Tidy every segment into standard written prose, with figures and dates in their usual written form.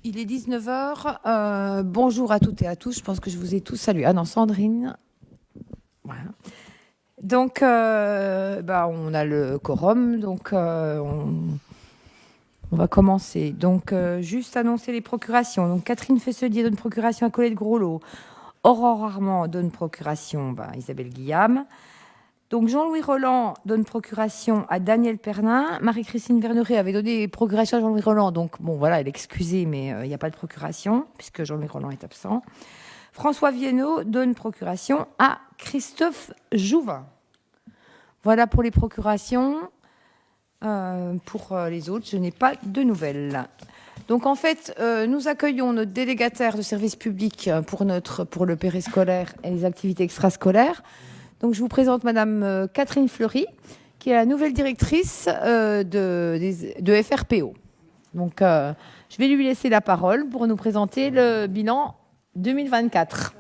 Il est 19 heures. Bonjour à toutes et à tous. Je pense que je vous ai tous salués. Ah non, Sandrine. Voilà. Donc, on a le quorum. Donc, on va commencer. Donc, juste annoncer les procurations. Donc, Catherine Fesselier donne procuration à Colette Groslo. Aurore Armand donne procuration à Isabelle Guillaume. Donc, Jean-Louis Roland donne procuration à Daniel Pernin. Marie-Christine Verneret avait donné procuration à Jean-Louis Roland. Donc, bon, voilà, elle est excusée, mais il n'y a pas de procuration, puisque Jean-Louis Roland est absent. François Viennot donne procuration à Christophe Jouvin. Voilà pour les procurations. Pour les autres, je n'ai pas de nouvelles. Donc, en fait, nous accueillons notre délégataire de service public pour le périscolaire et les activités extrascolaires. Donc, je vous présente Madame Catherine Fleury, qui est la nouvelle directrice de FRPO. Donc, je vais lui laisser la parole pour nous présenter le bilan 2024.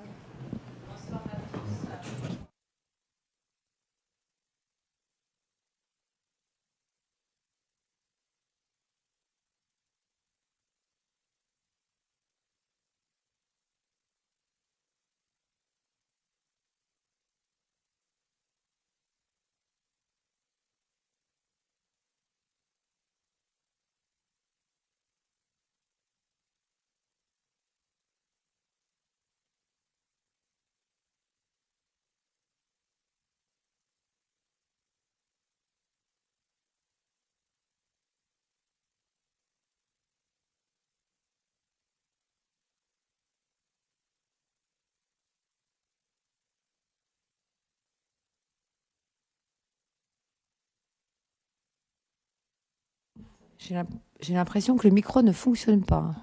J'ai l'impression que le micro ne fonctionne pas.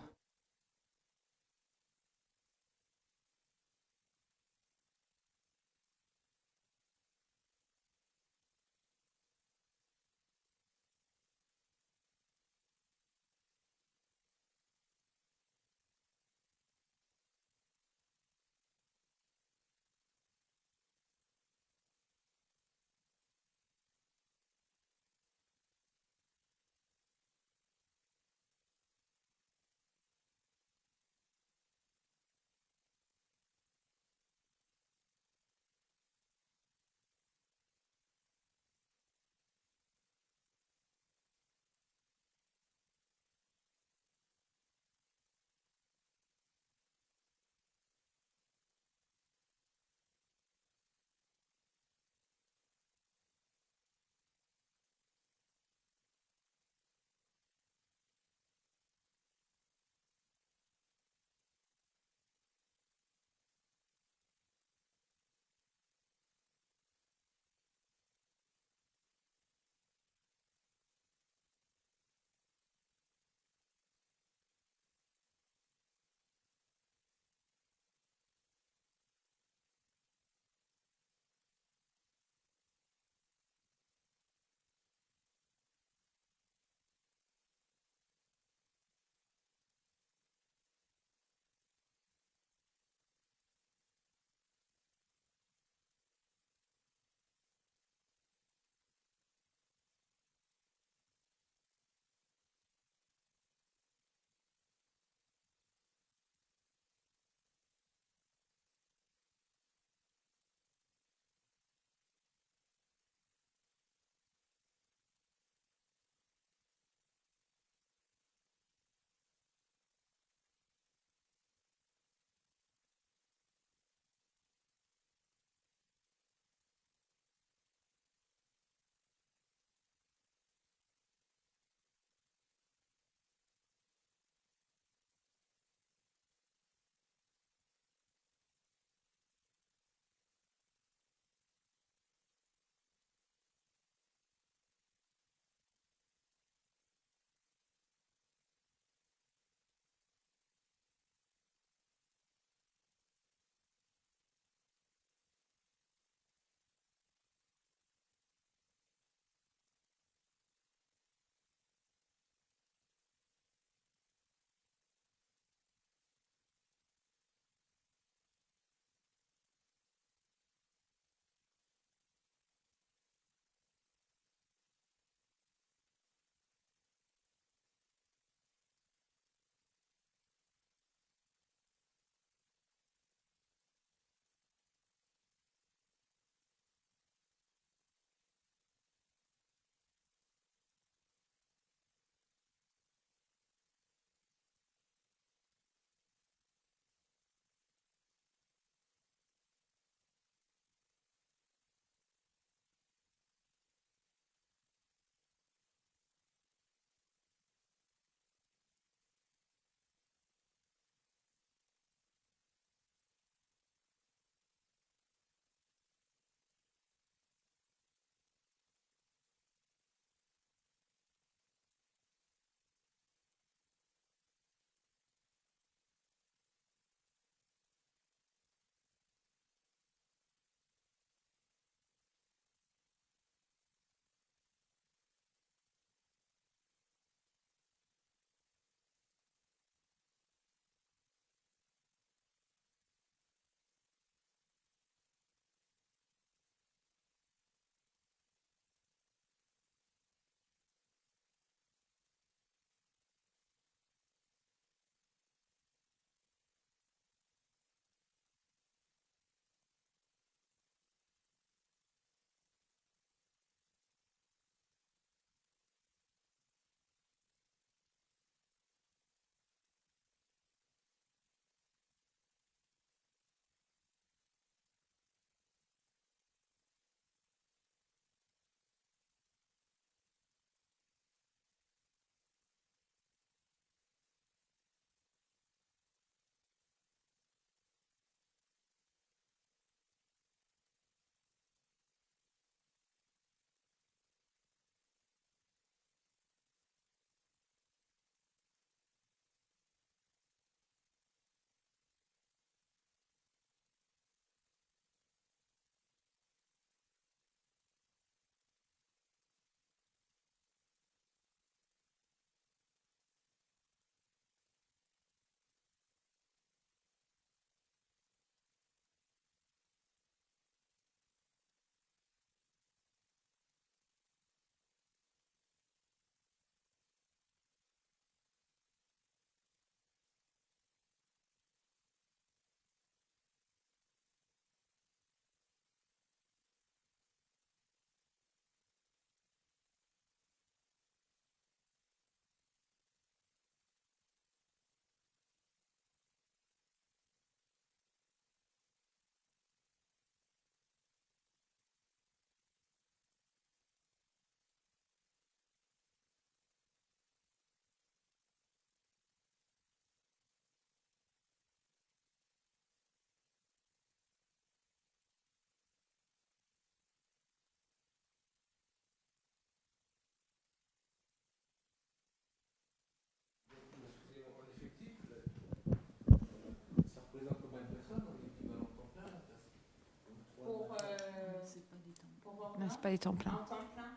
Non, c'est pas des temps pleins. En temps plein.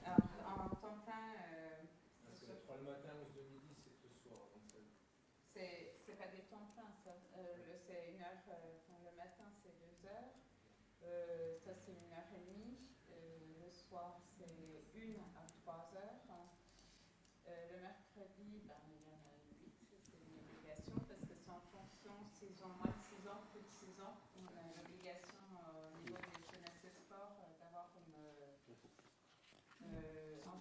Alors, en temps plein, c'est le matin, 11 de midi, c'est le soir. C'est pas des temps pleins, ça. C'est une heure, le matin, c'est 2 heures. Ça, c'est 1h30. Le soir, c'est 1 à 3 heures. Le mercredi, ben, il y en a 8. C'est une obligation parce que c'est en fonction s'ils ont moins de 6 ans, plus de 6 ans. On a l'obligation au niveau des jeunesse et sport d'avoir en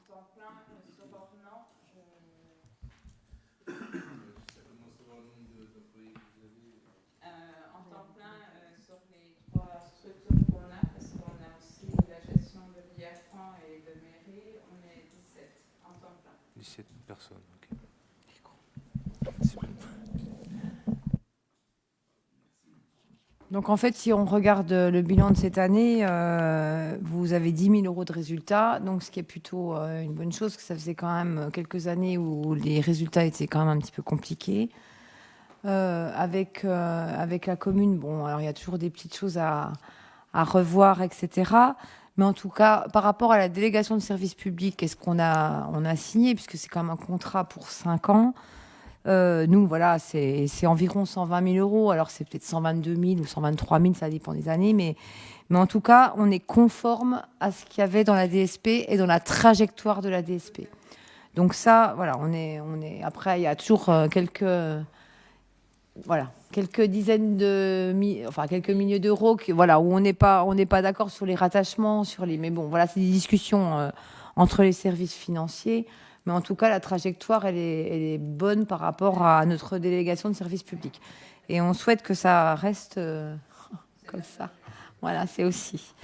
temps plein sur Ornans. Ça commence à voir le nombre d'employés que vous avez. En temps plein sur les 3 structures qu'on a, parce qu'on a aussi la gestion de l'IAFRAN et de mairie, on est 17 en temps plein. 17 personnes, ok. Donc en fait, si on regarde le bilan de cette année, vous avez 10 000 € de résultats, donc ce qui est plutôt une bonne chose, parce que ça faisait quand même quelques années où les résultats étaient quand même un petit peu compliqués. Avec la commune, bon, alors il y a toujours des petites choses à revoir, etc. Mais en tout cas, par rapport à la délégation de service public, qu'est-ce qu'on a signé, puisque c'est quand même un contrat pour 5 ans. Nous, voilà, c'est environ 120 000 €. Alors, c'est peut-être 122 000 ou 123 000, ça dépend des années. Mais en tout cas, on est conforme à ce qu'il y avait dans la DSP et dans la trajectoire de la DSP. Donc ça, voilà, on est. Après, il y a toujours quelques dizaines quelques milliers d'euros où on n'est pas d'accord sur les rattachements, mais bon, voilà, c'est des discussions entre les services financiers. Mais en tout cas, la trajectoire, elle est bonne par rapport à notre délégation de service public. Et on souhaite que ça reste comme ça. Voilà, c'est aussi.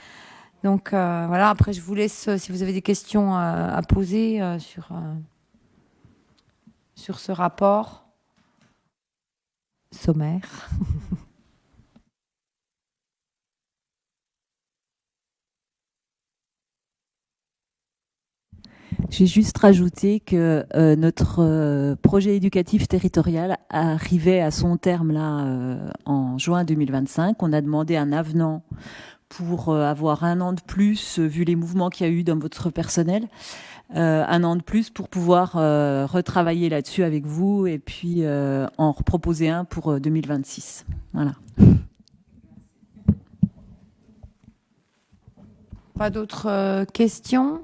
Donc, voilà, après, je vous laisse, si vous avez des questions à poser sur ce rapport sommaire. J'ai juste rajouté que notre projet éducatif territorial arrivait à son terme là en juin 2025. On a demandé un avenant pour avoir 1 an de plus, vu les mouvements qu'il y a eu dans votre personnel, 1 an de plus pour pouvoir retravailler là-dessus avec vous et puis en reproposer un pour 2026. Voilà. Pas d'autres questions ?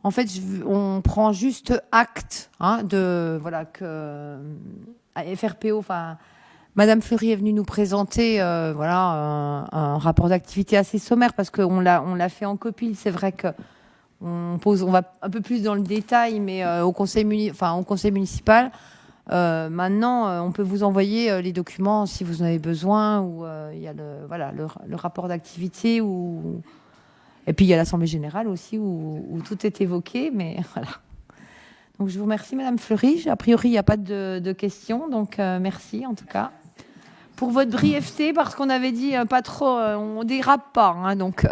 En fait, on prend juste acte que FRPO, Madame Fleury est venue nous présenter un rapport d'activité assez sommaire parce qu'on l'a fait en copie. C'est vrai que on va un peu plus dans le détail, mais au conseil municipal. Maintenant, on peut vous envoyer les documents si vous en avez besoin. Où il y a le rapport d'activité et puis il y a l'Assemblée générale aussi où tout est évoqué, mais voilà. Donc je vous remercie, Madame Fleury. A priori, il n'y a pas de questions, donc merci en tout cas pour votre brièveté, parce qu'on avait dit pas trop, on dérape pas, hein, donc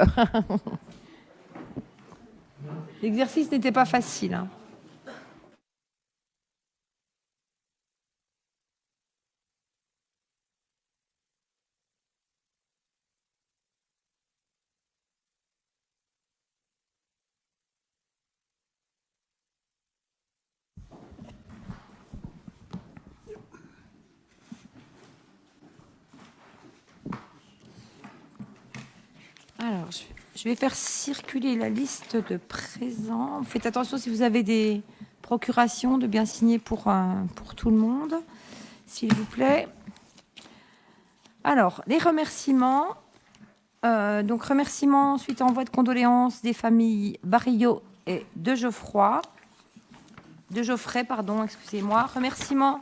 l'exercice n'était pas facile. Hein. Alors, je vais faire circuler la liste de présents. Faites attention si vous avez des procurations de bien signer pour tout le monde, s'il vous plaît. Alors, les remerciements. Donc, remerciements suite à envoi de condoléances des familles Barillot et de Geoffroy. De Geoffrey, pardon, excusez-moi. Remerciements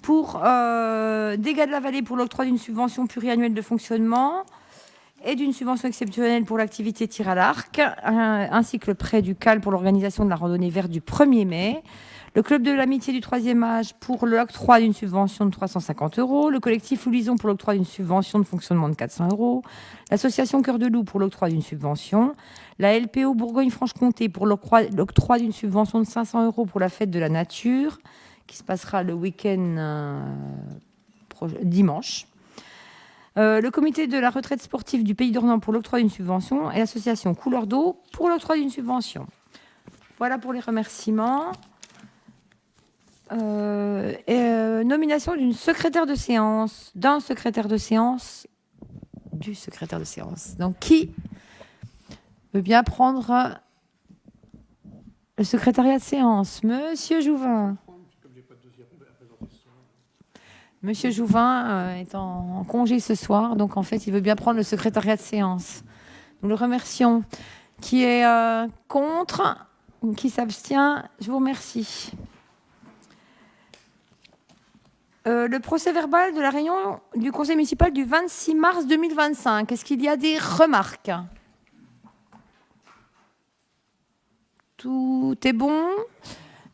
pour Dégâts de la Vallée pour l'octroi d'une subvention pluriannuelle de fonctionnement et d'une subvention exceptionnelle pour l'activité tir à l'arc, ainsi que le prêt du CAL pour l'organisation de la randonnée verte du 1er mai, le Club de l'Amitié du 3e âge pour l'octroi d'une subvention de 350 €, le collectif Louison pour l'octroi d'une subvention de fonctionnement de 400 €, l'association Cœur de Loup pour l'octroi d'une subvention, la LPO Bourgogne-Franche-Comté pour l'octroi d'une subvention de 500 € pour la fête de la nature, qui se passera le week-end dimanche. Le comité de la retraite sportive du Pays d'Ornans pour l'octroi d'une subvention et l'association Couleur d'eau pour l'octroi d'une subvention. Voilà pour les remerciements. Nomination d'une secrétaire de séance, d'un secrétaire de séance, du secrétaire de séance. Donc, qui veut bien prendre le secrétariat de séance? Monsieur Jouvin. Monsieur Jouvin est en congé ce soir, donc en fait, il veut bien prendre le secrétariat de séance. Nous le remercions. Qui est contre? Qui s'abstient? Je vous remercie. Le procès-verbal de la réunion du conseil municipal du 26 mars 2025. Est-ce qu'il y a des remarques? Tout est bon.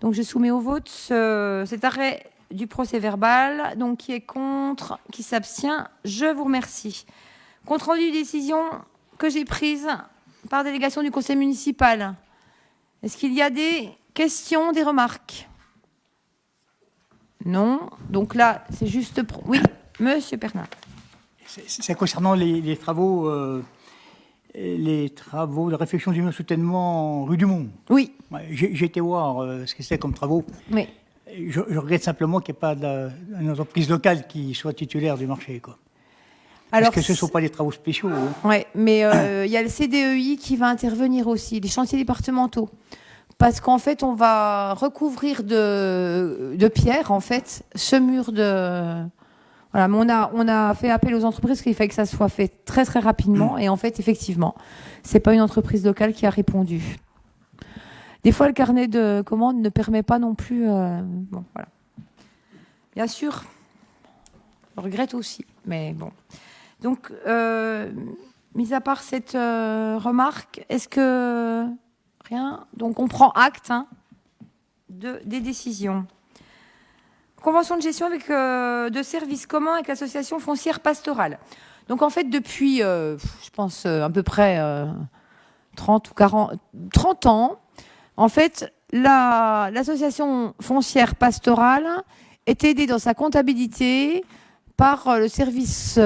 Donc, je soumets au vote cet arrêt du procès-verbal. Donc, qui est contre? Qui s'abstient? Je vous remercie. Compte rendu des décisions que j'ai prises par délégation du conseil municipal. Est-ce qu'il y a des questions, des remarques? Non. Donc là, c'est juste... Oui, monsieur Pernat. C'est concernant les travaux de réfection du mur soutènement rue du Mont. Oui. J'ai été voir ce que c'est comme travaux. Oui. Je regrette simplement qu'il n'y ait pas d'une entreprise locale qui soit titulaire du marché, quoi. Alors, parce que ce ne sont pas des travaux spéciaux. Hein. Oui, mais il y a le CDEI qui va intervenir aussi, les chantiers départementaux. Parce qu'en fait, on va recouvrir de pierre, en fait, ce mur de... Voilà, mais on a fait appel aux entreprises, ce qui fait que ça soit fait très, très rapidement. Et en fait, effectivement, c'est pas une entreprise locale qui a répondu. Des fois, le carnet de commandes ne permet pas non plus... Bon, voilà. Bien sûr, je regrette aussi, mais bon. Donc, mis à part cette remarque, est-ce que... Rien. Donc, on prend acte des décisions. Convention de gestion avec, de services communs avec l'association foncière pastorale. Donc, en fait, depuis, je pense, à peu près 30 ans, en fait, l'association foncière pastorale est aidée dans sa comptabilité par le service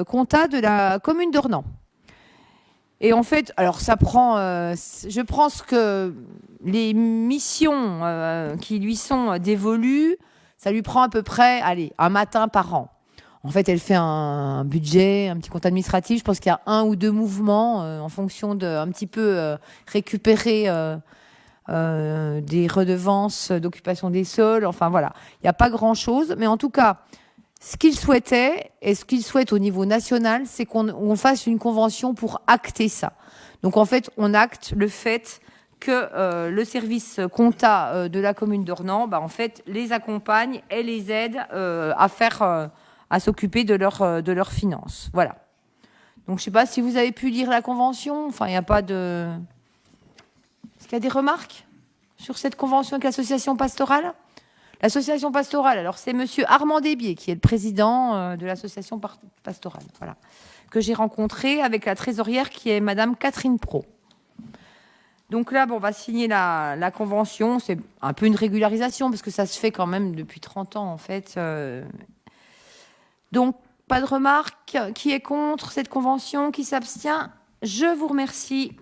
compta de la commune d'Ornans. Et en fait, alors ça prend, je pense que les missions qui lui sont dévolues, ça lui prend à peu près, allez, un matin par an. En fait, elle fait un budget, un petit compte administratif. Je pense qu'il y a 1 ou 2 mouvements en fonction de un petit peu récupérer des redevances d'occupation des sols. Enfin voilà, il n'y a pas grand-chose. Mais en tout cas, ce qu'il souhaitait, et ce qu'il souhaite au niveau national, c'est qu'on fasse une convention pour acter ça. Donc en fait, on acte le fait que le service compta de la commune d'Ornans, en fait, les accompagne et les aide à s'occuper de leurs finances. Voilà. Donc je ne sais pas si vous avez pu lire la convention. Enfin, il n'y a pas de... Est-ce qu'il y a des remarques sur cette convention avec l'association pastorale ? L'association pastorale, alors c'est monsieur Armand Desbier qui est le président de l'association pastorale, voilà, que j'ai rencontré avec la trésorière qui est madame Catherine Pro. Donc là, on va signer la convention, c'est un peu une régularisation parce que ça se fait quand même depuis 30 ans en fait. Donc, pas de remarques. Qui est contre cette convention? Qui s'abstient? Je vous remercie.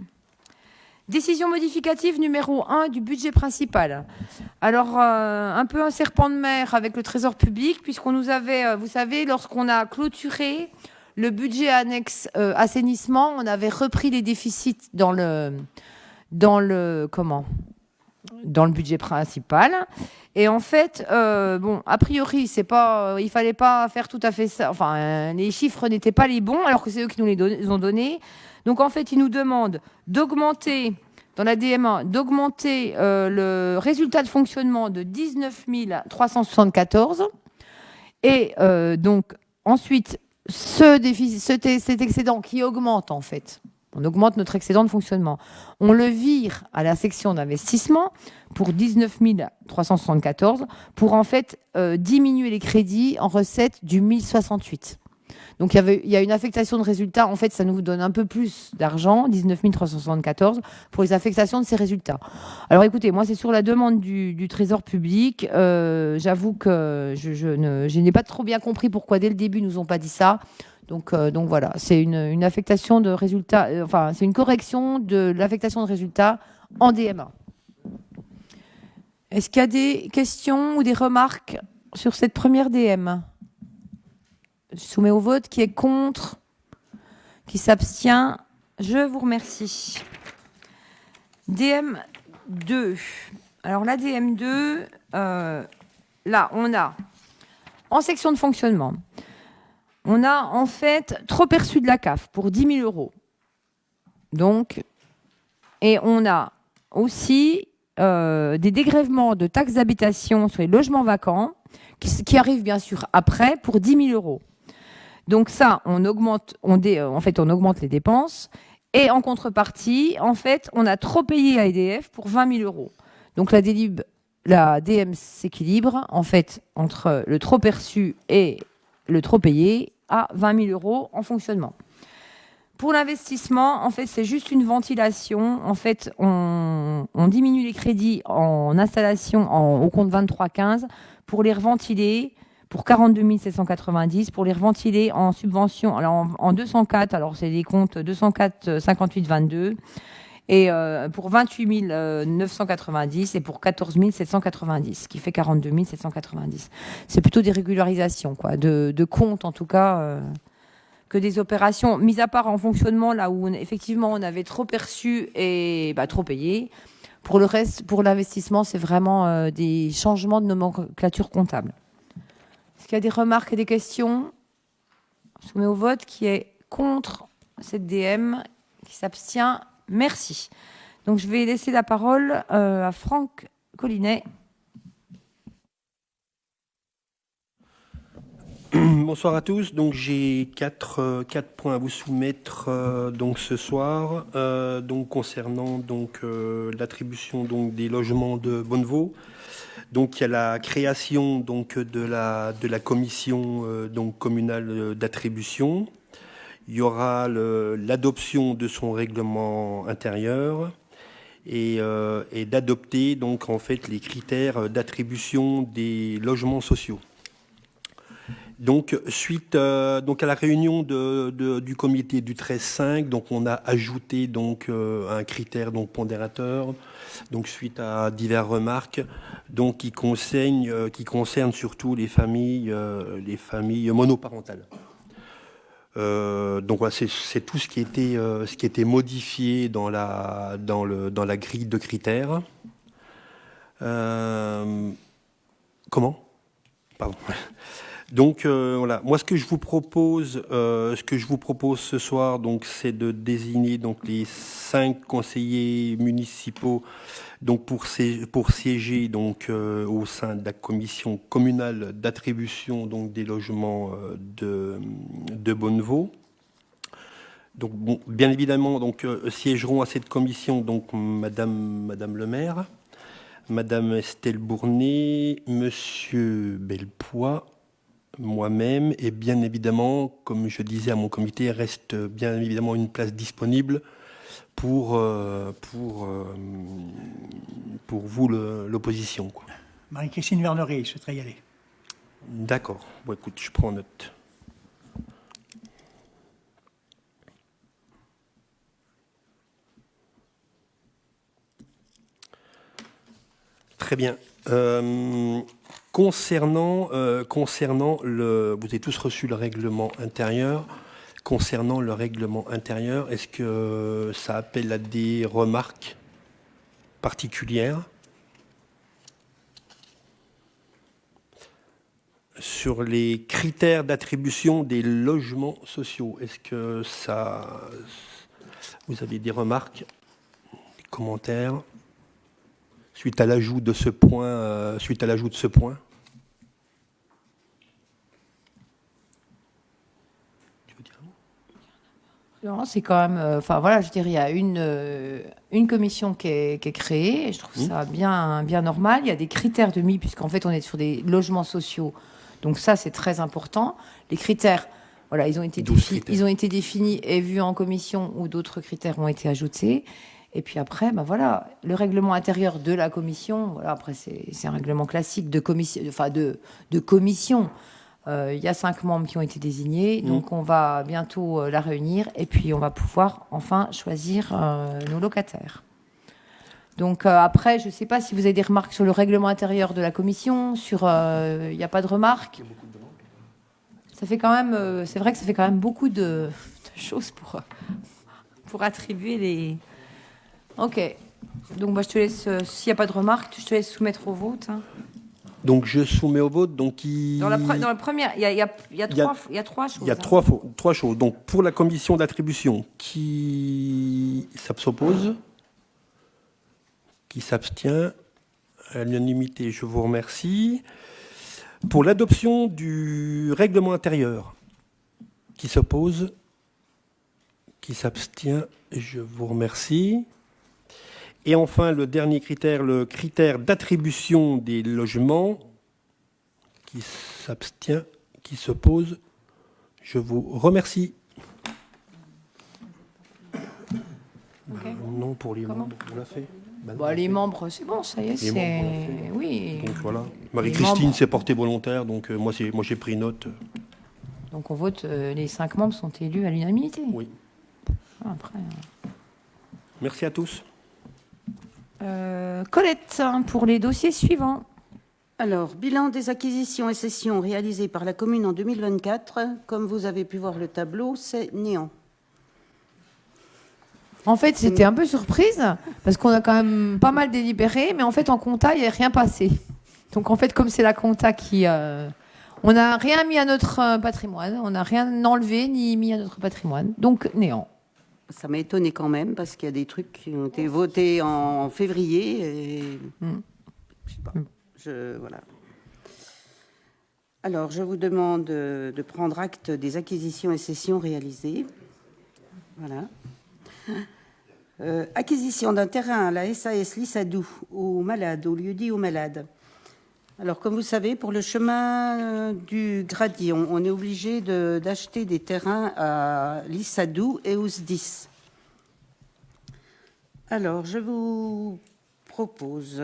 Décision modificative numéro 1 du budget principal. Alors, un peu un serpent de mer avec le Trésor public, puisqu'on nous avait, vous savez, lorsqu'on a clôturé le budget annexe assainissement, on avait repris les déficits dans le budget principal. Et en fait, a priori, il fallait pas faire tout à fait ça. Enfin, les chiffres n'étaient pas les bons, alors que c'est eux qui nous les ont donnés. Donc, en fait, ils nous demandent d'augmenter, dans la DMA, le résultat de fonctionnement de 19 374. Et donc, ensuite, cet excédent qui augmente, en fait. On augmente notre excédent de fonctionnement. On le vire à la section d'investissement pour 19 374 pour, en fait, diminuer les crédits en recettes du 1068. Donc il y a une affectation de résultats. En fait, ça nous donne un peu plus d'argent, 19 374, pour les affectations de ces résultats. Alors écoutez, moi c'est sur la demande du Trésor public. J'avoue que je n'ai pas trop bien compris pourquoi dès le début ils nous ont pas dit ça. Donc voilà, c'est une affectation de résultats. Enfin, c'est une correction de l'affectation de résultats en DMA. Est-ce qu'il y a des questions ou des remarques sur cette première DM? Je soumets au vote. Qui est contre? Qui s'abstient? Je vous remercie. DM2. Alors la DM2, là, on a, en section de fonctionnement, on a en fait trop perçu de la CAF pour 10 000 euros. Donc, et on a aussi des dégrèvements de taxes d'habitation sur les logements vacants qui arrivent bien sûr après pour 10 000 euros. Donc ça, on augmente les dépenses et en contrepartie, en fait, on a trop payé à EDF pour 20 000 euros. Donc la DM s'équilibre en fait entre le trop perçu et le trop payé à 20 000 euros en fonctionnement. Pour l'investissement, en fait, c'est juste une ventilation. En fait, on diminue les crédits en installation au compte 2315 pour les reventiler pour 42 790, pour les reventiler en subvention, alors en 204, alors c'est des comptes 204 58 22, et pour 28 990 et pour 14 790, ce qui fait 42 790. C'est plutôt des régularisations, quoi, de comptes en tout cas, que des opérations, mis à part en fonctionnement, là où effectivement on avait trop perçu et trop payé. Pour le reste, pour l'investissement, c'est vraiment des changements de nomenclature comptable. Est-ce qu'il y a des remarques et des questions? Je soumets au vote. Qui est contre cette DM? Qui s'abstient? Merci. Donc je vais laisser la parole à Franck Collinet. Bonsoir à tous. Donc j'ai quatre points à vous soumettre donc ce soir. Donc concernant l'attribution des logements de Bonnevaux. Donc il y a la création de la commission communale d'attribution. Il y aura l'adoption de son règlement intérieur et d'adopter en fait les critères d'attribution des logements sociaux. Donc suite à la réunion du comité du 13-5, donc on a ajouté un critère pondérateur. Donc suite à diverses remarques, qui concernent surtout les familles monoparentales. Donc voilà, c'est tout ce qui était modifié dans la grille de critères. Comment? Pardon. Donc voilà, moi ce que je vous propose ce soir, c'est de désigner les 5 conseillers municipaux pour siéger au sein de la commission communale d'attribution des logements de Bonnevaux. Donc bon, bien évidemment siégeront à cette commission Madame le maire, Madame Estelle Bournet, Monsieur Belpois, moi-même, et bien évidemment, comme je disais à mon comité, reste bien évidemment une place disponible pour vous, l'opposition. Marie-Christine Verneret, je souhaiterais y aller. D'accord. Bon, écoute, je prends note. Très bien. Concernant vous avez tous reçu le règlement intérieur. Concernant le règlement intérieur, est-ce que ça appelle à des remarques particulières sur les critères d'attribution des logements sociaux? Est-ce que vous avez des remarques, des commentaires suite à l'ajout de ce point? Non, c'est quand même. Enfin voilà, je dirais, il y a une commission qui est créée. Et je trouve ça bien normal. Il y a des critères de mise, puisqu'en fait, on est sur des logements sociaux. Donc ça, c'est très important. Les critères, Voilà, ils ont été 12 critères. ils ont été définis et vus en commission où d'autres critères ont été ajoutés. Et puis après, ben voilà, le règlement intérieur de la commission. Voilà, après c'est un règlement classique de commission, enfin de commission. Il y a 5 membres qui ont été désignés, donc on va bientôt la réunir et puis on va pouvoir enfin choisir nos locataires. Donc après, je ne sais pas si vous avez des remarques sur le règlement intérieur de la commission, sur il n'y a pas de remarques. Ça fait quand même, c'est vrai que ça fait quand même beaucoup de choses pour attribuer les. Ok. Donc moi je te laisse, s'il n'y a pas de remarques, je te laisse soumettre au vote. Hein. Donc je soumets au vote. Donc Dans la première, il y a trois choses. Il y a hein. trois choses. Donc pour la commission d'attribution, qui s'oppose, qui s'abstient, à l'unanimité, je vous remercie. Pour l'adoption du règlement intérieur, qui s'oppose, qui s'abstient, je vous remercie. Et enfin, le dernier critère, le critère d'attribution des logements, qui s'abstient, qui s'oppose, je vous remercie. Ok. Non, pour les Comment membres, on l'a fait. Les membres, c'est bon, ça y est, Les membres, on l'a fait. Oui. Donc voilà. Marie-Christine membres. s'est portée volontaire, donc moi j'ai pris note. Donc on vote, les 5 membres sont élus à l'unanimité. Oui. Après. Merci à tous. Colette, hein, pour les dossiers suivants. Alors, bilan des acquisitions et cessions réalisées par la commune en 2024. Comme vous avez pu voir le tableau, c'est néant. En fait, j'étais un peu surprise parce qu'on a quand même pas mal délibéré, mais en fait, en compta, il n'y a rien passé. Donc, en fait, comme c'est la compta qui... on n'a rien mis à notre patrimoine, on n'a rien enlevé ni mis à notre patrimoine. Donc, néant. Ça m'a étonné quand même parce qu'il y a des trucs qui ont été votés en février. Et... Je sais pas. Voilà. Alors, je vous demande de prendre acte des acquisitions et cessions réalisées. Voilà. Acquisition d'un terrain à la SAS Lissadou, aux malades, au lieu-dit aux malades. Alors, comme vous savez, pour le chemin du Gradillon, on est obligé d'acheter des terrains à Lissadou et aux SDIS. Alors, je vous propose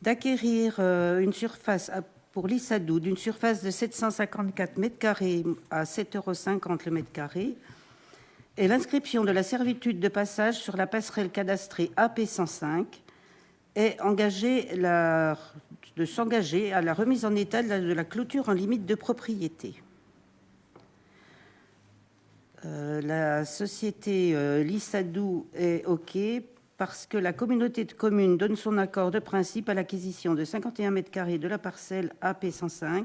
d'acquérir une surface pour Lissadou d'une surface de 754 mètres carrés à 7,50 € le mètre carré et l'inscription de la servitude de passage sur la passerelle cadastrée AP105 et de s'engager à la remise en état de la clôture en limite de propriété. La société Lissadou est OK parce que la communauté de communes donne son accord de principe à l'acquisition de 51 mètres carrés de la parcelle AP105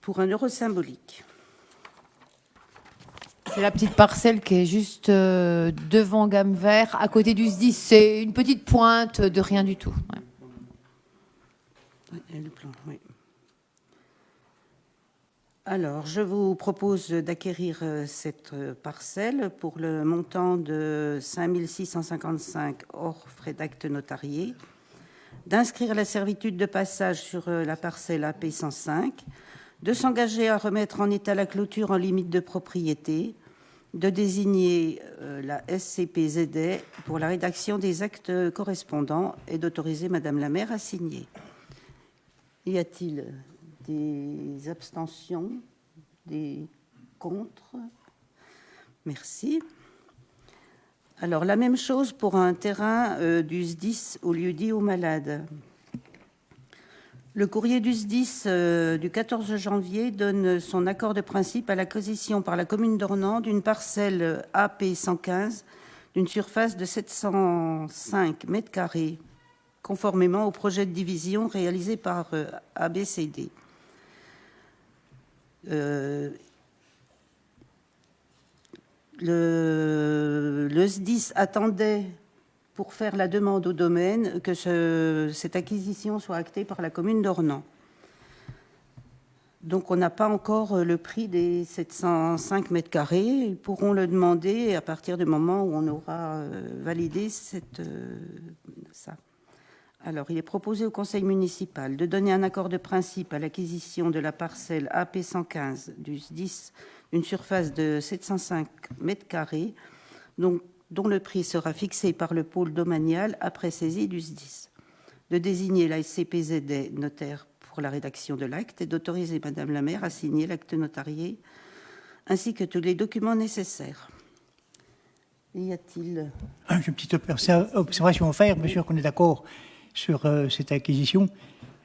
pour 1 € symbolique. C'est la petite parcelle qui est juste devant Gamme Vert, à côté du SDIS. C'est une petite pointe de rien du tout. Ouais. Le plan, oui. Alors, je vous propose d'acquérir cette parcelle pour le montant de 5 655 hors frais d'acte notarié, d'inscrire la servitude de passage sur la parcelle AP105, de s'engager à remettre en état la clôture en limite de propriété, de désigner la SCPZD pour la rédaction des actes correspondants et d'autoriser Madame la maire à signer. Y a-t-il des abstentions, des contre? Merci. Alors, la même chose pour un terrain du SDIS au lieu-dit aux malades. Le courrier du SDIS du 14 janvier donne son accord de principe à l'acquisition par la commune d'Ornans d'une parcelle AP115 d'une surface de 705 mètres carrés, conformément au projet de division réalisé par ABCD. Le SDIS attendait, pour faire la demande au domaine, que cette acquisition soit actée par la commune d'Ornans. Donc on n'a pas encore le prix des 705 mètres carrés. Ils pourront le demander à partir du moment où on aura validé ça. Alors, il est proposé au conseil municipal de donner un accord de principe à l'acquisition de la parcelle AP 115 du SDIS, une surface de 705 mètres carrés, dont le prix sera fixé par le pôle domanial après saisie du SDIS, de désigner la SCPZD notaire pour la rédaction de l'acte et d'autoriser Madame la maire à signer l'acte notarié ainsi que tous les documents nécessaires. Y a-t-il... J'ai une petite observation à faire. Bien sûr qu'on est d'accord sur cette acquisition.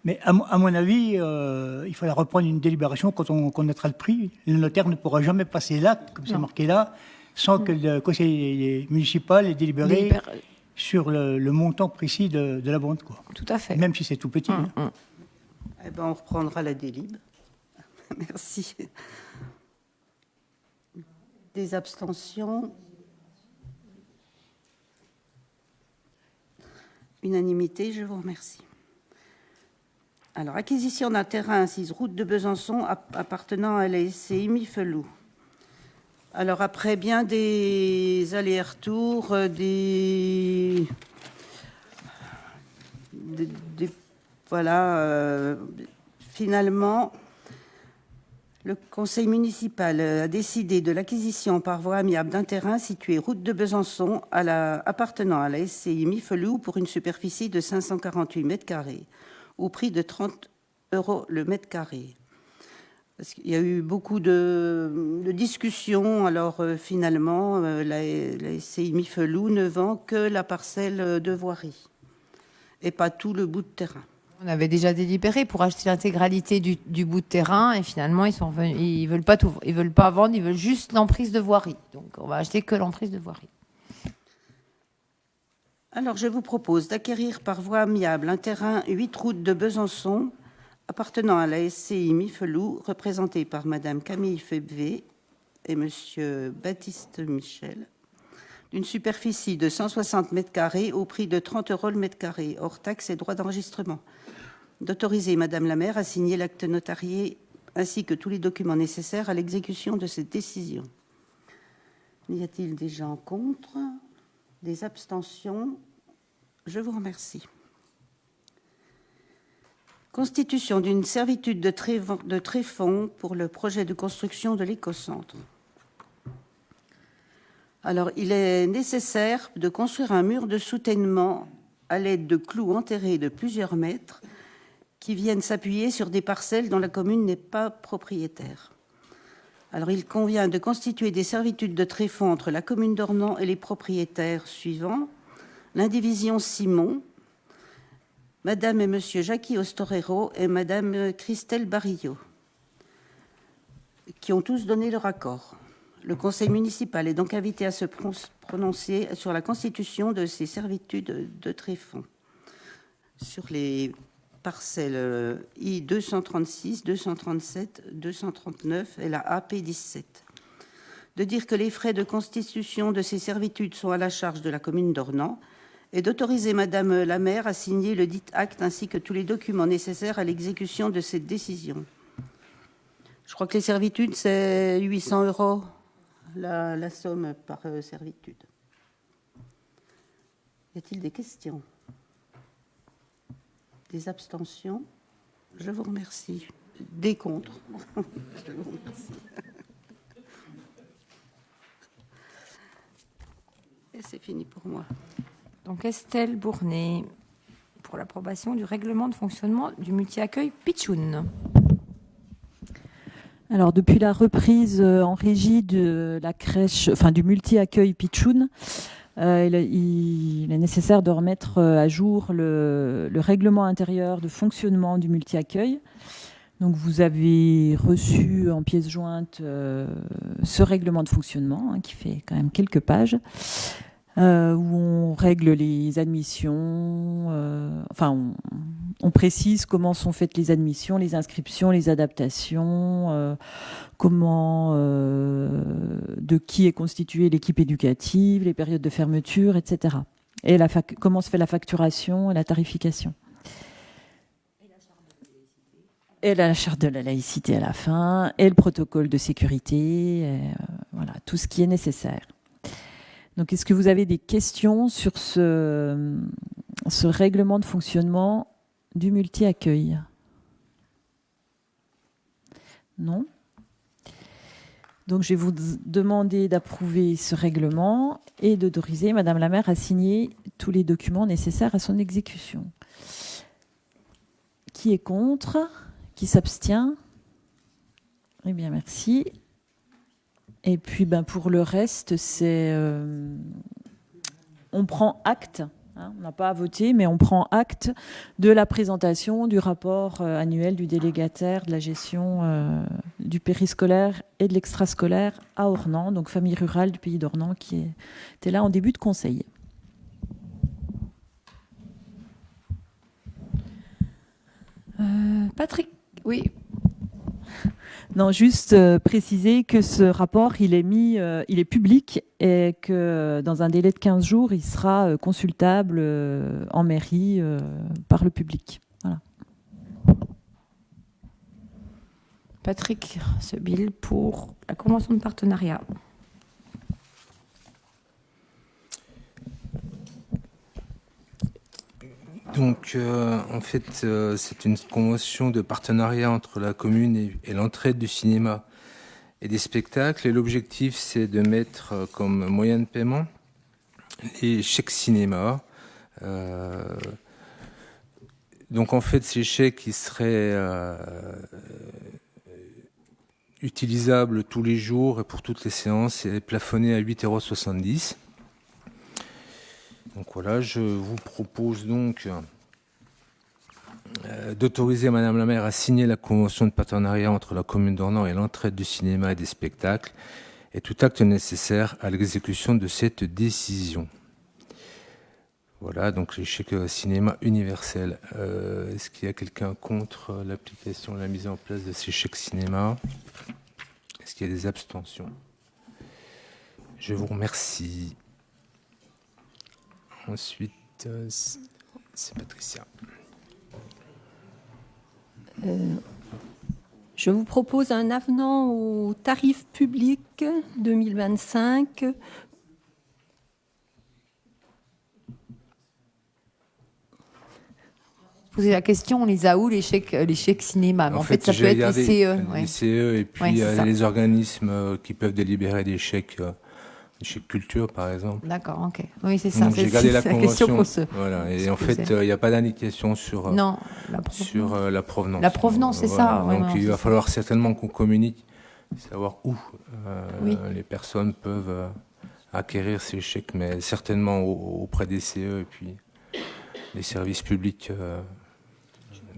Mais à mon avis, il faudra reprendre une délibération quand on connaîtra le prix. Le notaire ne pourra jamais passer l'acte, comme c'est marqué là, sans que le conseil municipal ait délibéré sur le montant précis de la vente, quoi. Tout à fait. Même si c'est tout petit. Hein. Eh ben, on reprendra la délib. Merci. Des abstentions? Unanimité, je vous remercie. Alors, acquisition d'un terrain assise route de Besançon appartenant à la SCI Mifelou. Alors, après bien des allers-retours, finalement, le conseil municipal a décidé de l'acquisition par voie amiable d'un terrain situé route de Besançon appartenant à la SCI Mifelou pour une superficie de 548 mètres carrés, au prix de 30 € le mètre carré. Parce qu'il y a eu beaucoup de discussions. Alors, finalement, la SCI Mifelou ne vend que la parcelle de voirie et pas tout le bout de terrain. On avait déjà délibéré pour acheter l'intégralité du bout de terrain et finalement ils veulent pas tout, ils veulent pas vendre, ils veulent juste l'emprise de voirie. Donc on va acheter que l'emprise de voirie. Alors je vous propose d'acquérir par voie amiable un terrain 8 route de Besançon appartenant à la SCI Mifelou, représenté par Madame Camille Febvé et Monsieur Baptiste Michel, d'une superficie de 160 mètres carrés au prix de 30 € le mètre carré, hors taxes et droits d'enregistrement. D'autoriser Madame la maire à signer l'acte notarié ainsi que tous les documents nécessaires à l'exécution de cette décision. Y a-t-il des gens contre? Des abstentions? Je vous remercie. Constitution d'une servitude de tréfonds pour le projet de construction de l'écocentre. Alors, il est nécessaire de construire un mur de soutènement à l'aide de clous enterrés de plusieurs mètres qui viennent s'appuyer sur des parcelles dont la commune n'est pas propriétaire. Alors, il convient de constituer des servitudes de tréfonds entre la commune d'Ornans et les propriétaires suivants: l'indivision Simon, Madame et Monsieur Jackie Ostorero et Madame Christelle Barillot, qui ont tous donné leur accord. Le conseil municipal est donc invité à se prononcer sur la constitution de ces servitudes de tréfonds sur les parcelles I 236, 237, 239 et la AP 17. De dire que les frais de constitution de ces servitudes sont à la charge de la commune d'Ornans et d'autoriser Madame la maire à signer le dit acte ainsi que tous les documents nécessaires à l'exécution de cette décision. Je crois que les servitudes, c'est 800 € la somme par servitude. Y a-t-il des questions? Des abstentions? Je vous remercie. Des contre? Je vous remercie. Et c'est fini pour moi. Donc Estelle Bournet pour l'approbation du règlement de fonctionnement du multi-accueil Pitchoun. Alors, depuis la reprise en régie de la crèche, enfin du multi-accueil Pitchoun, il est nécessaire de remettre à jour le règlement intérieur de fonctionnement du multi-accueil. Donc, vous avez reçu en pièce jointe ce règlement de fonctionnement qui fait quand même quelques pages, où on règle les admissions, on précise comment sont faites les admissions, les inscriptions, les adaptations, de qui est constituée l'équipe éducative, les périodes de fermeture, etc. Et comment se fait la facturation et la tarification. Et la charte de la laïcité à la fin, et le protocole de sécurité, voilà, tout ce qui est nécessaire. Donc, est-ce que vous avez des questions sur ce ce règlement de fonctionnement du multi-accueil? Non. Donc, je vais vous demander d'approuver ce règlement et d'autoriser Madame la maire à signer tous les documents nécessaires à son exécution. Qui est contre? Qui s'abstient? Eh bien, merci. Et puis, pour le reste, c'est... on prend acte, hein, on n'a pas à voter, mais on prend acte de la présentation du rapport annuel du délégataire de la gestion du périscolaire et de l'extrascolaire à Ornans, donc famille rurale du pays d'Ornans qui était là en début de conseil. Patrick, oui. Non, juste préciser que ce rapport, il est public et que dans un délai de 15 jours, il sera consultable en mairie par le public. Voilà. Patrick Sebil pour la convention de partenariat. Donc, en fait, c'est une convention de partenariat entre la commune et l'entraide du cinéma et des spectacles. Et l'objectif, c'est de mettre comme moyen de paiement les chèques cinéma. Donc, en fait, ces chèques, ils seraient utilisables tous les jours et pour toutes les séances et plafonnés à 8,70 €. Donc voilà, je vous propose donc d'autoriser Madame la maire à signer la convention de partenariat entre la commune d'Ornans et l'entraide du cinéma et des spectacles et tout acte nécessaire à l'exécution de cette décision. Voilà, donc les chèques cinéma universel. Est-ce qu'il y a quelqu'un contre l'application, la mise en place de ces chèques cinéma? Est-ce qu'il y a des abstentions? Je vous remercie. Ensuite, c'est Patricia. Je vous propose un avenant au tarif public 2025. Poser la question, on les a où les chèques cinéma? Mais en fait, ça peut être les CE. Les CE et puis les organismes qui peuvent délibérer des chèques culture, par exemple. D'accord, ok. Oui, c'est ça. Donc, j'ai gardé la convention. Se... Voilà. Et en fait, il n'y a pas d'indication sur la provenance. La provenance, c'est ça. Donc, ouais, il va falloir certainement qu'on communique, savoir où les personnes peuvent acquérir ces chèques, mais certainement auprès des CE et puis les services publics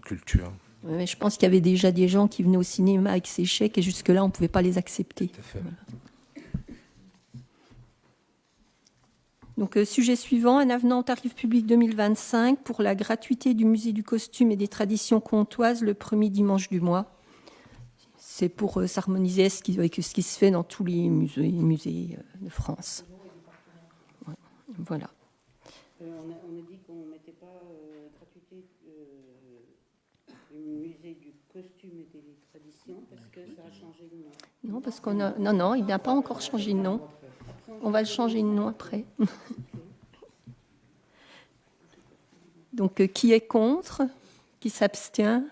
culture. Mais je pense qu'il y avait déjà des gens qui venaient au cinéma avec ces chèques et jusque-là, on ne pouvait pas les accepter. Tout à fait. Voilà. Donc, sujet suivant, un avenant au tarif public 2025 pour la gratuité du musée du costume et des traditions comtoises le premier dimanche du mois. C'est pour s'harmoniser avec ce qui se fait dans tous les musées de France. Voilà. On a dit qu'on ne mettait pas gratuité du musée du costume et des traditions parce que ça a changé de nom. Non, parce qu'on a... Non, il n'a pas encore changé de nom. On va le changer de nom après. Donc, qui est contre? Qui s'abstient?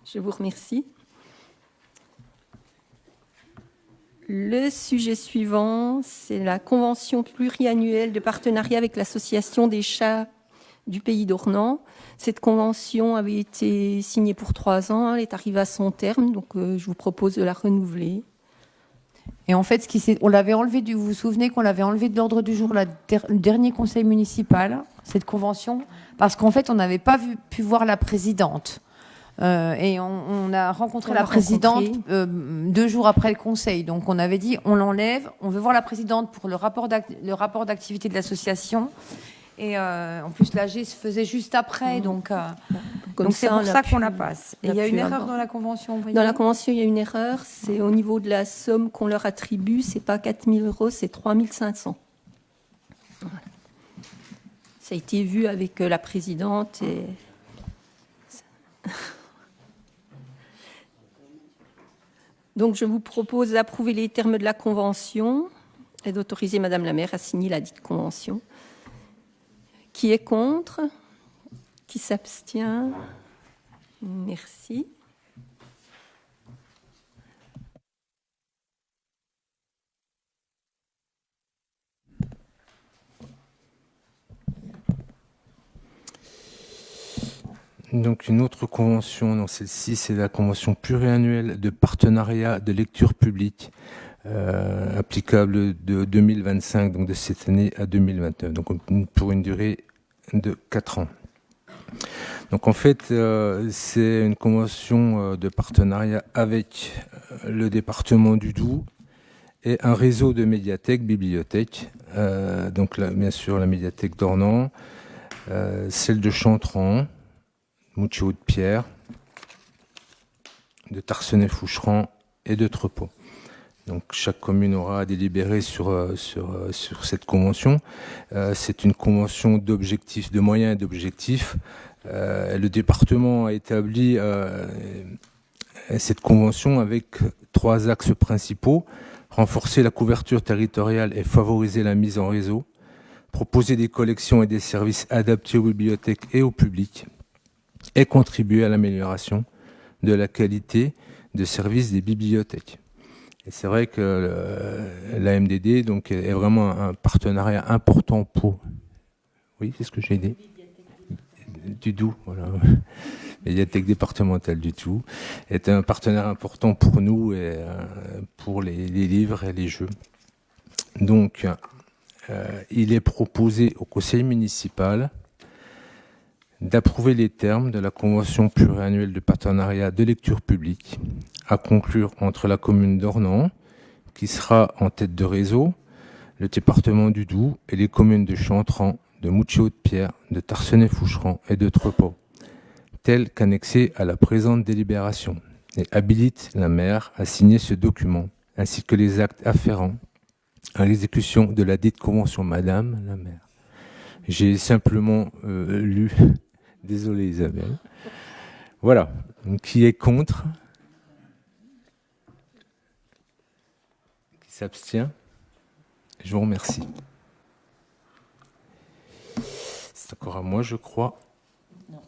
Je vous remercie. Le sujet suivant, c'est la convention pluriannuelle de partenariat avec l'Association des chats du pays d'Ornans. Cette convention avait été signée pour 3 ans. Elle est arrivée à son terme, donc je vous propose de la renouveler. Et en fait, on l'avait enlevé vous vous souvenez qu'on l'avait enlevé de l'ordre du jour le dernier conseil municipal, cette convention, parce qu'en fait, on n'avait pas pu voir la présidente. Et on a rencontré la présidente 2 jours après le conseil. Donc, on avait dit, on l'enlève, on veut voir la présidente pour le rapport d'activité de l'association. Et en plus, l'AG se faisait juste après, donc c'est pour ça qu'on la passe. Et il y a une erreur dans la convention. Dans la convention, il y a une erreur. C'est au niveau de la somme qu'on leur attribue, c'est pas 4 000 €, c'est 3 500. Voilà. Ça a été vu avec la présidente. Et... Donc, je vous propose d'approuver les termes de la convention et d'autoriser Madame la maire à signer la dite convention. Qui est contre? Qui s'abstient? Merci. Donc une autre convention, donc celle-ci, c'est la convention pluriannuelle de partenariat de lecture publique applicable de 2025, donc de cette année à 2029, donc pour une durée de 4 ans. Donc en fait, c'est une convention de partenariat avec le département du Doubs et un réseau de médiathèques, bibliothèques, donc là, bien sûr la médiathèque d'Ornans, celle de Chantran, Moutché-Haute-Pierre, de Tarsenay-Foucheran et de Trepeau. Donc chaque commune aura à délibérer sur cette convention. C'est une convention d'objectifs, de moyens et d'objectifs. Le département a établi cette convention avec 3 axes principaux: renforcer la couverture territoriale et favoriser la mise en réseau, proposer des collections et des services adaptés aux bibliothèques et au public, et contribuer à l'amélioration de la qualité de service des bibliothèques. Et c'est vrai que la MDD donc, est vraiment un partenariat important pour... Oui, c'est ce que j'ai dit. Du Doubs, voilà. Médiathèque départementale du Doubs est un partenaire important pour nous et pour les livres et les jeux. Donc, il est proposé au conseil municipal d'approuver les termes de la convention pluriannuelle de partenariat de lecture publique à conclure entre la commune d'Ornans, qui sera en tête de réseau, le département du Doubs et les communes de Chantran, de Moutché-Haute-Pierre, de Tarsenay-Foucheran et de Trepeau, tel qu'annexé à la présente délibération, et habilite la maire à signer ce document, ainsi que les actes afférents à l'exécution de la dite convention. Madame la maire. J'ai simplement lu. Désolé Isabelle. Voilà. Donc, qui est contre? Qui s'abstient? Je vous remercie. C'est encore à moi, je crois. Non.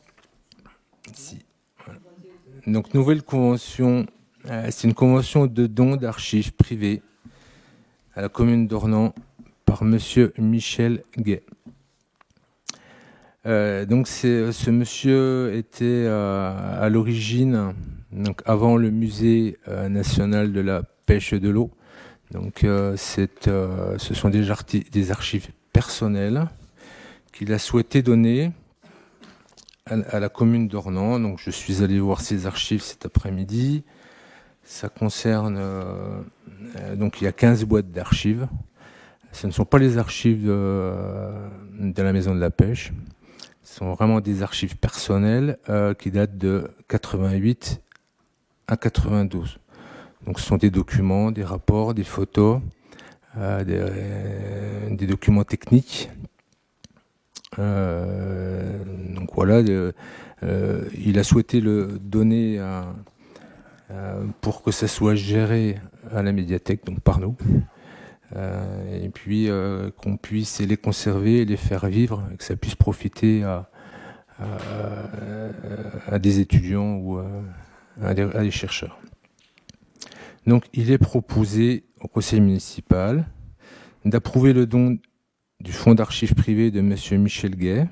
Si. Voilà. Donc, nouvelle convention. C'est une convention de don d'archives privées à la commune d'Ornans par monsieur Michel Gay. Donc ce monsieur était à l'origine, donc avant le musée national de la pêche et de l'eau. Donc ce sont des archives personnelles qu'il a souhaité donner à la commune d'Ornans. Donc je suis allé voir ces archives cet après-midi. Ça concerne donc il y a 15 boîtes d'archives. Ce ne sont pas les archives de la maison de la pêche. Ce sont vraiment des archives personnelles qui datent de 88 à 92. Donc ce sont des documents, des rapports, des photos, des documents techniques. Donc voilà, il a souhaité le donner pour que ça soit géré à la médiathèque, donc par nous. Et puis qu'on puisse les conserver et les faire vivre, et que ça puisse profiter à des étudiants ou à des chercheurs. Donc il est proposé au conseil municipal d'approuver le don du fonds d'archives privées de monsieur Michel Gay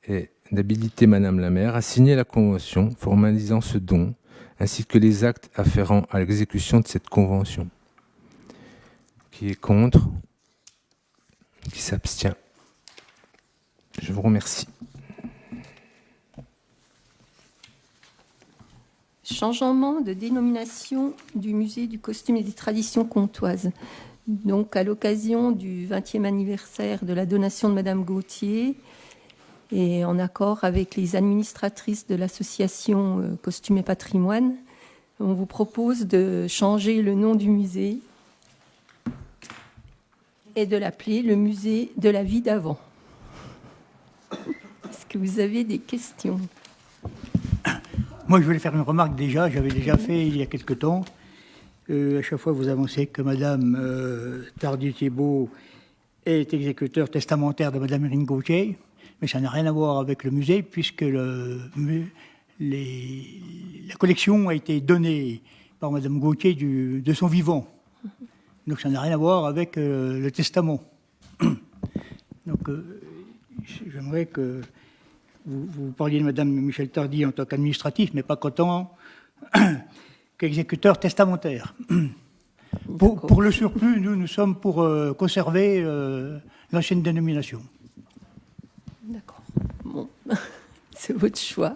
et d'habiliter madame la maire à signer la convention formalisant ce don, ainsi que les actes afférents à l'exécution de cette convention. Qui est contre? Qui s'abstient? Je vous remercie. Changement de dénomination du musée du costume et des traditions comtoises. Donc, à l'occasion du 20e anniversaire de la donation de Madame Gauthier, et en accord avec les administratrices de l'association Costume et Patrimoine, on vous propose de changer le nom du musée et de l'appeler le musée de la vie d'avant. Est-ce que vous avez des questions? Moi, je voulais faire une remarque déjà. J'avais déjà fait il y a quelque temps. À chaque fois, vous avancez que Madame Tardieu-Thiebaud est exécuteur testamentaire de Madame Irine Gauthier, mais ça n'a rien à voir avec le musée, puisque la collection a été donnée par Madame Gauthier de son vivant. Donc ça n'a rien à voir avec le testament. Donc j'aimerais que vous parliez de Madame Michel Tardy en tant qu'administratif, mais pas qu'autant qu'exécuteur testamentaire. Pour le surplus, nous sommes pour conserver l'ancienne dénomination. D'accord. Bon, c'est votre choix.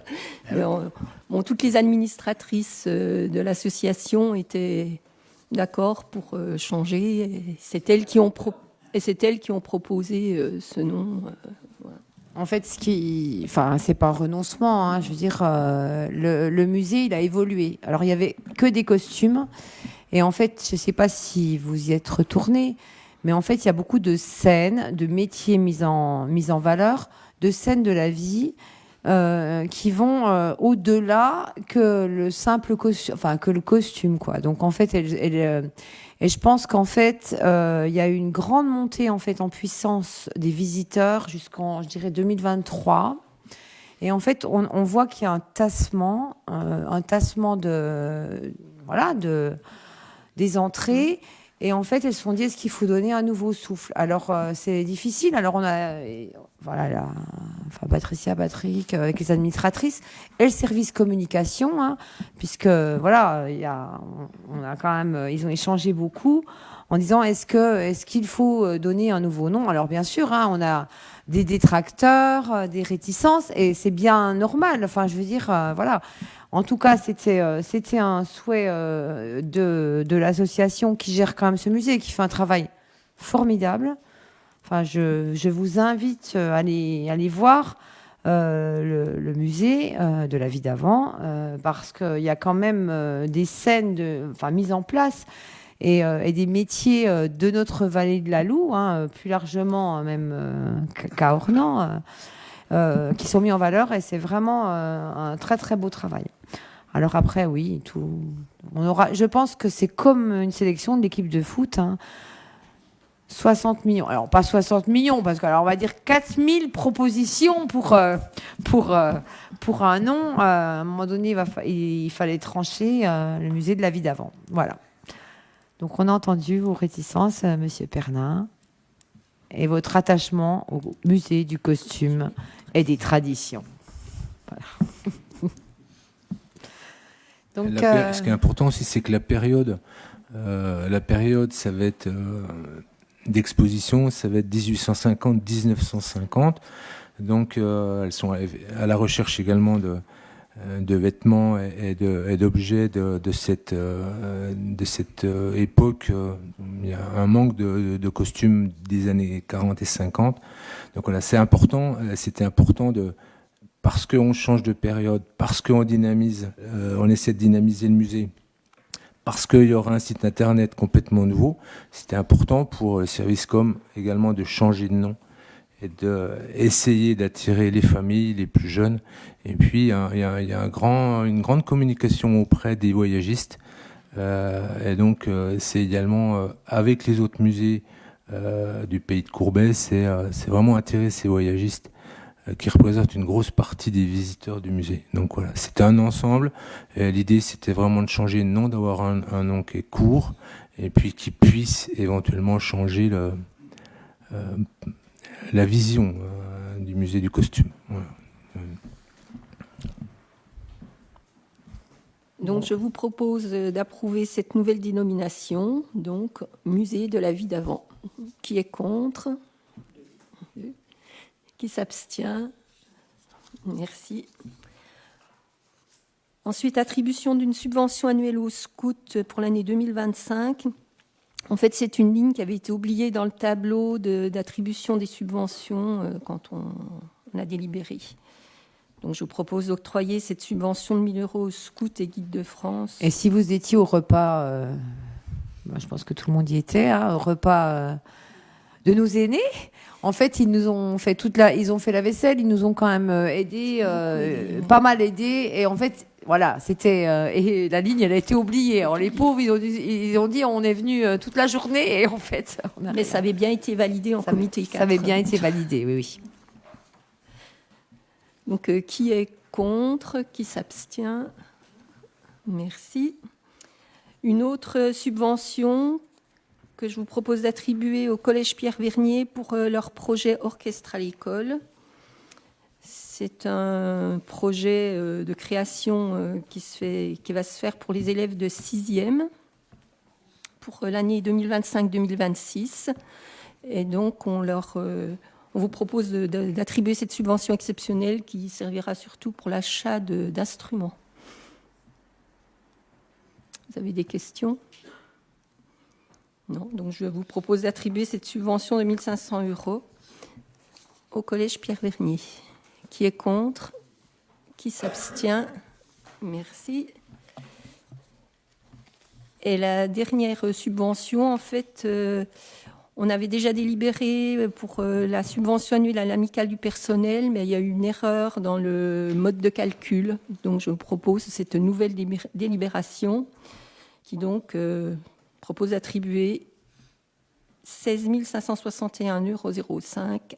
Bon, toutes les administratrices de l'association étaient d'accord pour changer. Et c'est elles qui ont proposé ce nom. Voilà. En fait, c'est pas un renoncement. Hein, je veux dire, le musée, il a évolué. Alors, il y avait que des costumes. Et en fait, je ne sais pas si vous y êtes retourné, mais en fait, il y a beaucoup de scènes, de métiers mis en valeur, de scènes de la vie qui vont au-delà que le simple costume, enfin que le costume, quoi. Donc en fait, et je pense qu'en fait, il y a eu une grande montée en fait en puissance des visiteurs jusqu'en, je dirais, 2023. Et en fait, on voit qu'il y a un tassement des entrées, et en fait elles se sont dit, est-ce qu'il faut donner un nouveau souffle? Alors c'est difficile. Alors on a Patricia, Patrick avec les administratrices et le service communication, hein, puisque voilà, on a quand même, ils ont échangé beaucoup en disant est-ce qu'il faut donner un nouveau nom? Alors bien sûr, hein, on a des détracteurs, des réticences, et c'est bien normal. Enfin, je veux dire, voilà. En tout cas, c'était un souhait de l'association qui gère quand même ce musée, qui fait un travail formidable. Enfin, je vous invite à aller voir le musée de la vie d'avant, parce qu'il y a quand même des scènes mises en place et des métiers de notre vallée de la Loue, hein, plus largement même qu'à Ornans, qui sont mis en valeur, et c'est vraiment un très très beau travail. Alors après, oui, je pense que c'est comme une sélection de l'équipe de foot, hein. 60 millions. Alors, pas 60 millions, parce qu'on va dire 4000 propositions pour un nom. À un moment donné, il fallait trancher le musée de la vie d'avant. Voilà. Donc, on a entendu vos réticences, Monsieur Pernin, et votre attachement au musée du costume et des traditions. Voilà. Donc, ce qui est important aussi, c'est que la période, ça va être d'exposition, ça va être 1850-1950. Donc, elles sont à la recherche également de vêtements et d'objets de cette époque. Il y a un manque de costumes des années 40 et 50. Donc voilà, c'était important parce qu'on change de période, parce qu'on dynamise, on essaie de dynamiser le musée, parce qu'il y aura un site internet complètement nouveau. C'était important pour le service com également de changer de nom et d'essayer d'attirer les familles, les plus jeunes. Et puis, il y a une grande communication auprès des voyagistes. Et donc, c'est également, avec les autres musées du pays de Courbet, c'est vraiment attirer ces voyagistes qui représentent une grosse partie des visiteurs du musée. Donc voilà, c'était un ensemble. L'idée, c'était vraiment de changer de nom, d'avoir un nom qui est court, et puis qui puisse éventuellement changer la vision du musée du costume. Voilà. Donc, je vous propose d'approuver cette nouvelle dénomination, donc musée de la vie d'avant. Qui est contre? Qui s'abstient? Merci. Ensuite, attribution d'une subvention annuelle aux scouts pour l'année 2025. En fait, c'est une ligne qui avait été oubliée dans le tableau d'attribution des subventions quand on a délibéré. Donc, je vous propose d'octroyer cette subvention de 1 000 € aux scouts et guides de France. Et si vous étiez au repas, je pense que tout le monde y était, hein, au repas de nos aînés, en fait, ils nous ont fait ils ont fait la vaisselle, ils nous ont quand même aidés, pas mal aidés. Et en fait, voilà, c'était et la ligne, elle a été oubliée. Alors les pauvres, ils ont dit, on est venu toute la journée et en fait, Mais ça avait bien été validé en comité 4. Ça avait bien été validé, oui, oui. Donc, qui est contre? Qui s'abstient? Merci. Une autre subvention que je vous propose d'attribuer au Collège Pierre Vernier pour leur projet Orchestre à l'école. C'est un projet de création qui va se faire pour les élèves de 6e pour l'année 2025-2026. Et donc, on vous propose d'attribuer cette subvention exceptionnelle qui servira surtout pour l'achat d'instruments. Vous avez des questions? Non. Donc, je vous propose d'attribuer cette subvention de 1 500 € au Collège Pierre Vernier. Qui est contre? Qui s'abstient? Merci. Et la dernière subvention, en fait, on avait déjà délibéré pour la subvention annuelle à l'amicale du personnel, mais il y a eu une erreur dans le mode de calcul. Donc, je vous propose cette nouvelle délibération qui donc propose d'attribuer 16 561,05 €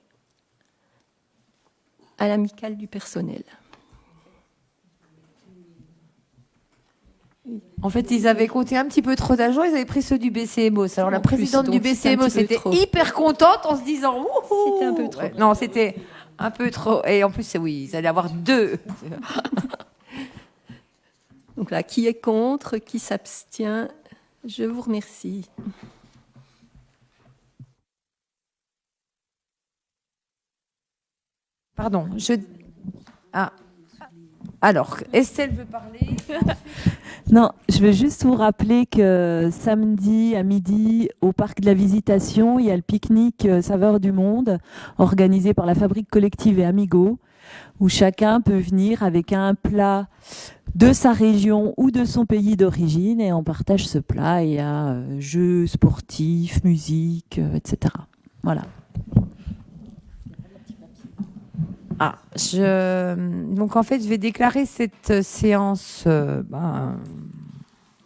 à l'amicale du personnel. En fait, ils avaient compté un petit peu trop d'argent, ils avaient pris ceux du BCMOS. Alors, la présidente du BCMOS était hyper contente en se disant « C'était un peu trop. » Non, c'était un peu trop. Et en plus, oui, ils allaient avoir 2. Donc là, qui est contre? Qui s'abstient? Je vous remercie. Pardon, alors, Estelle veut parler. Non, je veux juste vous rappeler que samedi à midi, au Parc de la Visitation, il y a le pique-nique Saveurs du Monde, organisé par la Fabrique Collective et Amigo, où chacun peut venir avec un plat de sa région ou de son pays d'origine, et on partage ce plat. Il y a jeux sportifs, musique, etc. Voilà. Donc en fait, je vais déclarer cette séance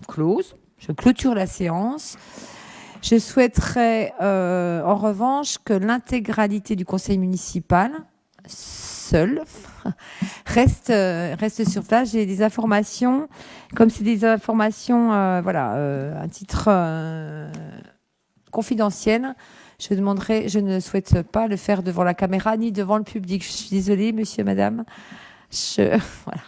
close. Je clôture la séance. Je souhaiterais en revanche que l'intégralité du conseil municipal, seul, reste sur place. J'ai des informations, comme c'est des informations, à titre confidentiel. Je ne souhaite pas le faire devant la caméra ni devant le public. Je suis désolée, monsieur, madame. Voilà.